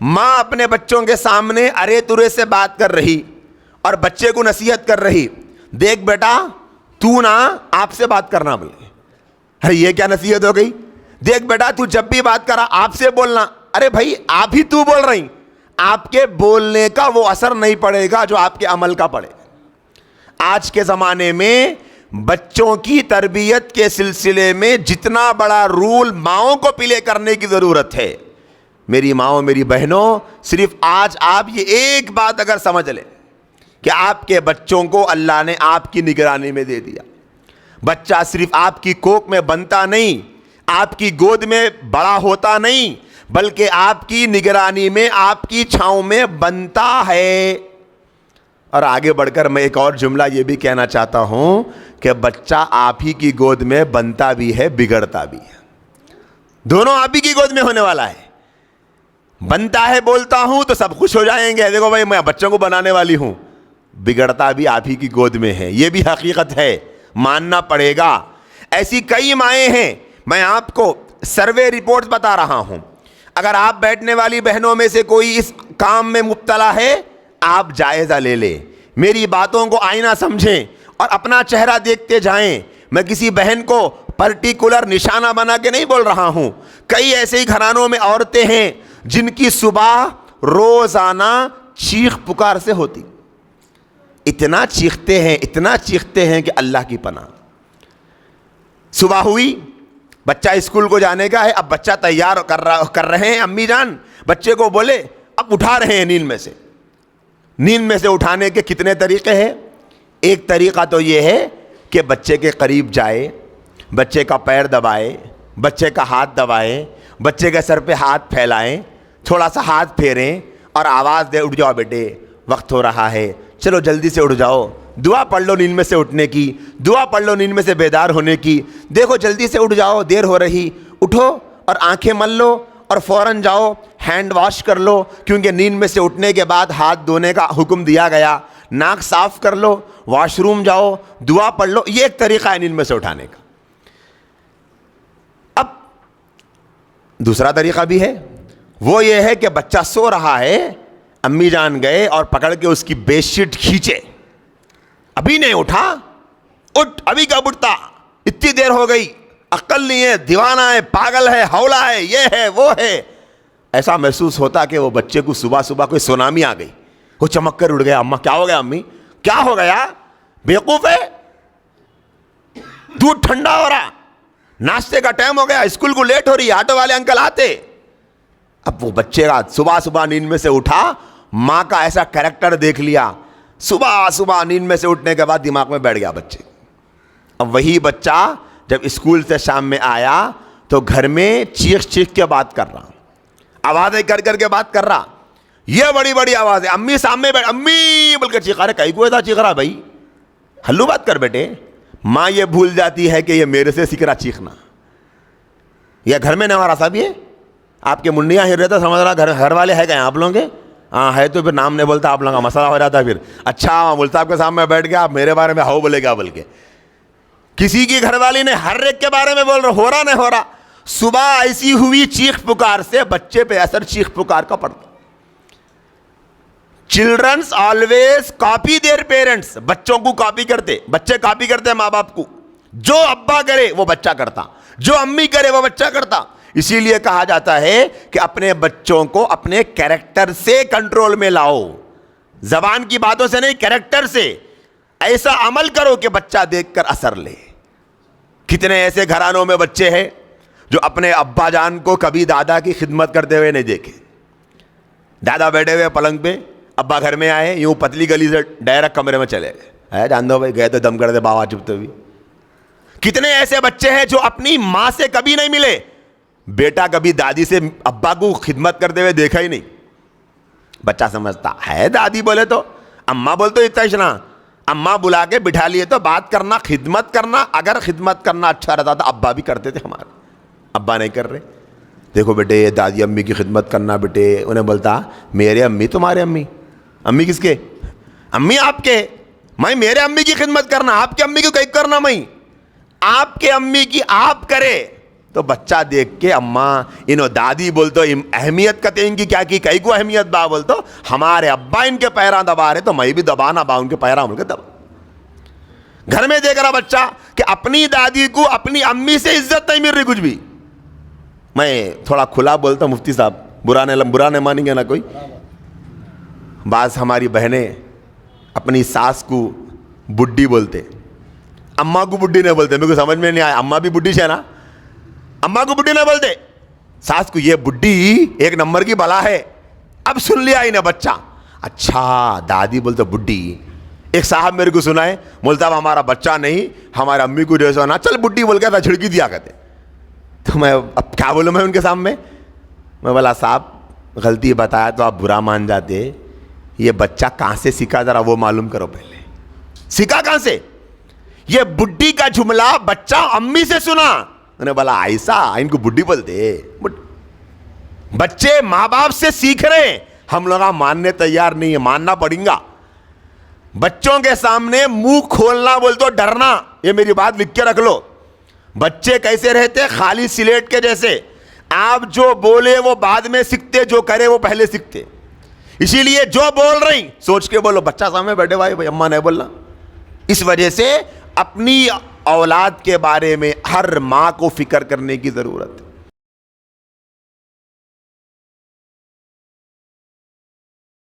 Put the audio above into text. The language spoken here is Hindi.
माँ अपने बच्चों के सामने अरे तुरे से बात कर रही और बच्चे को नसीहत कर रही, देख बेटा तू ना आपसे बात करना बोले। अरे ये क्या नसीहत हो गई? देख बेटा तू जब भी बात करा आपसे बोलना। अरे भाई आप ही तू बोल रही, आपके बोलने का वो असर नहीं पड़ेगा जो आपके अमल का पड़े। आज के ज़माने में बच्चों की तरबियत के सिलसिले में जितना बड़ा रूल माओं को प्ले करने की ज़रूरत है, मेरी माओं मेरी बहनों, सिर्फ आज आप ये एक बात अगर समझ लें कि आपके बच्चों को अल्लाह ने आपकी निगरानी में दे दिया। बच्चा सिर्फ आपकी कोख में बनता नहीं, आपकी गोद में बड़ा होता नहीं, बल्कि आपकी निगरानी में, आपकी छांव में बनता है। और आगे बढ़कर मैं एक और जुमला ये भी कहना चाहता हूं कि बच्चा आप ही की गोद में बनता भी है, बिगड़ता भी है। दोनों आप ही की गोद में होने वाला है। बनता है बोलता हूं तो सब खुश हो जाएंगे, देखो भाई मैं बच्चों को बनाने वाली हूं। बिगड़ता भी आप ही की गोद में है, यह भी हकीकत है, मानना पड़ेगा। ऐसी कई माएँ हैं, मैं आपको सर्वे रिपोर्ट्स बता रहा हूं। अगर आप बैठने वाली बहनों में से कोई इस काम में मुब्तला है, आप जायजा ले लें, मेरी बातों को आईना समझें और अपना चेहरा देखते जाएं। मैं किसी बहन को पर्टिकुलर निशाना बना के नहीं बोल रहा हूं। कई ऐसे ही घरानों में औरतें हैं जिनकी सुबह रोजाना चीख पुकार से होती, इतना चीखते हैं, इतना चीखते हैं कि अल्लाह की पनाह। सुबह हुई, बच्चा स्कूल को जाने का है, अब बच्चा तैयार कर रहे हैं, अम्मी जान बच्चे को बोले, अब उठा रहे हैं नींद में से। नींद में से उठाने के कितने तरीके हैं। एक तरीका तो ये है कि बच्चे के करीब जाए, बच्चे का पैर दबाए, बच्चे का हाथ दबाए, बच्चे के सर पे हाथ फैलाएं, थोड़ा सा हाथ फेरें और आवाज़ दे, उठ जाओ बेटे वक्त हो रहा है, चलो जल्दी से उठ जाओ, दुआ पढ़ लो नींद में से उठने की, दुआ पढ़ लो नींद में से बेदार होने की, देखो जल्दी से उठ जाओ, देर हो रही, उठो और आंखें मल लो और फ़ौरन जाओ हैंड वॉश कर लो, क्योंकि नींद में से उठने के बाद हाथ धोने का हुक्म दिया गया। नाक साफ कर लो, वॉशरूम जाओ, दुआ पढ़ लो। ये एक तरीका है नींद में से उठाने का। अब दूसरा तरीका भी है, वो ये है कि बच्चा सो रहा है, अम्मी जान गए और पकड़ के उसकी बेडशीट खींचे, अभी नहीं उठा, उठ, अभी कब उठता, इतनी देर हो गई, अक्ल नहीं है, दीवाना है, पागल है, हौला है, ये है वो है। ऐसा महसूस होता कि वो बच्चे को सुबह सुबह कोई सुनामी आ गई, वो चमक कर उड़ गया। अम्मा क्या हो गया, अम्मी क्या हो गया, बेवकूफ है, दूध ठंडा हो रहा, नाश्ते का टाइम हो गया, स्कूल को लेट हो रही, ऑटो वाले अंकल आते। अब वो बच्चे का सुबह सुबह नींद में से उठा, माँ का ऐसा कैरेक्टर देख लिया, सुबह सुबह नींद में से उठने के बाद दिमाग में बैठ गया बच्चे। अब वही बच्चा जब स्कूल से शाम में आया तो घर में चीख चीख के बात कर रहा, आवाज़ें कर करके बात कर रहा, ये बड़ी बड़ी आवाज़ है, अम्मी सामने बैठ, अम्मी बोल के चीखा रहे, कहीं को ऐसा चीख रहा भाई, हल्लू बात कर बेटे। माँ ये भूल जाती है कि ये मेरे से सीख रहा चीखना। यह घर में नवारा साहब, ये आपके मुंडिया हिल रहे तो समझ रहा घर वाले है गए आप लोगों के, हाँ है तो फिर नाम नहीं बोलता, आप लोगों का मसला हो जाता फिर। अच्छा बोलता आपके सामने बैठ गया, आप मेरे बारे में हाउ बोलेगा बोल के। किसी की घरवाली ने हर एक के बारे में बोल रहा, हो रहा नहीं हो रहा। सुबह ऐसी हुई चीख पुकार से बच्चे पे असर चीख पुकार का पड़ता। Childrens always copy their parents, बच्चों को कॉपी करते, बच्चे कॉपी करते माँ बाप को। जो अब्बा करे वो बच्चा करता, जो अम्मी करे वो बच्चा करता। इसीलिए कहा जाता है कि अपने बच्चों को अपने कैरेक्टर से कंट्रोल में लाओ, जबान की बातों से नहीं, कैरेक्टर से। ऐसा अमल करो कि बच्चा देखकर असर ले। कितने ऐसे घरानों में बच्चे हैं जो अपने अब्बा जान को कभी दादा की खिदमत करते हुए नहीं देखे। दादा बैठे हुए पलंग पे, अब्बा घर में आए, यूं पतली गली से डायरेक्ट कमरे में चले गए, है जान दो भाई, गए तो दम कर दे बाबा चुपते हुए। कितने ऐसे बच्चे हैं जो अपनी माँ से कभी नहीं मिले, बेटा कभी दादी से अब्बा को खिदमत करते हुए देखा ही नहीं। बच्चा समझता है दादी बोले तो, अम्मा बोल तो इतना इतना, अम्मा बुला के बिठा लिए तो बात करना, खिदमत करना। अगर खिदमत करना अच्छा रहता था अब्बा भी करते थे हमारे, अब्बा नहीं कर रहे। देखो बेटे ये दादी अम्मी की खिदमत करना बेटे, उन्हें बोलता मेरे अम्मी तुम्हारे अम्मी, अम्मी किसके, अम्मी आपके, मैं मेरे अम्मी की खिदमत करना, आपके अम्मी की कहीं करना, मैं आपके अम्मी की आप करे। तो बच्चा देख के अम्मा इनो दादी बोलतो अहमियत कते इनकी क्या की, कई को अहमियत बा बोलतो, हमारे अब्बा इनके पैरा दबा रहे तो मैं भी दबाना बा उनके पैरा बोल के दबा। घर में देख रहा बच्चा कि अपनी दादी को अपनी अम्मी से इज्जत नहीं मिल रही कुछ भी। मैं थोड़ा खुला बोलता हूं मुफ्ती साहब, बुरा नहीं मानेंगे ना कोई। बाज हमारी बहनें अपनी सास को बुड्ढी बोलते, अम्मा को बुड्ढी नहीं बोलते। मेरे को समझ में नहीं आया, अम्मा भी बुड्ढी है ना, अम्मा को बुड्ढी नहीं बोलते, सास को ये बुड्ढी एक नंबर की बला है। अब सुन लिया इन्हें बच्चा, अच्छा दादी बोलते बुड्ढी। एक साहब मेरे को सुनाए, बोलता अब हमारा बच्चा नहीं, हमारे अम्मी को जैसा ना चल बुड्ढी बोल के था, झिड़की दिया करते। तो मैं अब क्या बोलूँ मैं उनके सामने, मैं बोला साहब गलती बताया तो आप बुरा मान जाते, ये बच्चा कहाँ से सीखा जरा वो मालूम करो पहले, सीखा कहाँ से? ये बुड्ढी का जुमला बच्चा अम्मी से सुना, मैंने बोला ऐसा इनको बुड्ढी बोलते। बच्चे माँ बाप से सीख रहे हैं, हम लोग मानने तैयार नहीं है, मानना पड़ेगा। बच्चों के सामने मुंह खोलना बोल तो डरना, ये मेरी बात लिख के रख लो। बच्चे कैसे रहते, खाली सिलेट के जैसे, आप जो बोले वो बाद में सीखते, जो करे वो पहले सीखते। इसीलिए जो बोल रही सोच के बोलो, बच्चा सामने बैठे भाई अम्मा नहीं बोलना। इस वजह से अपनी औलाद के बारे में हर मां को फिक्र करने की जरूरत है।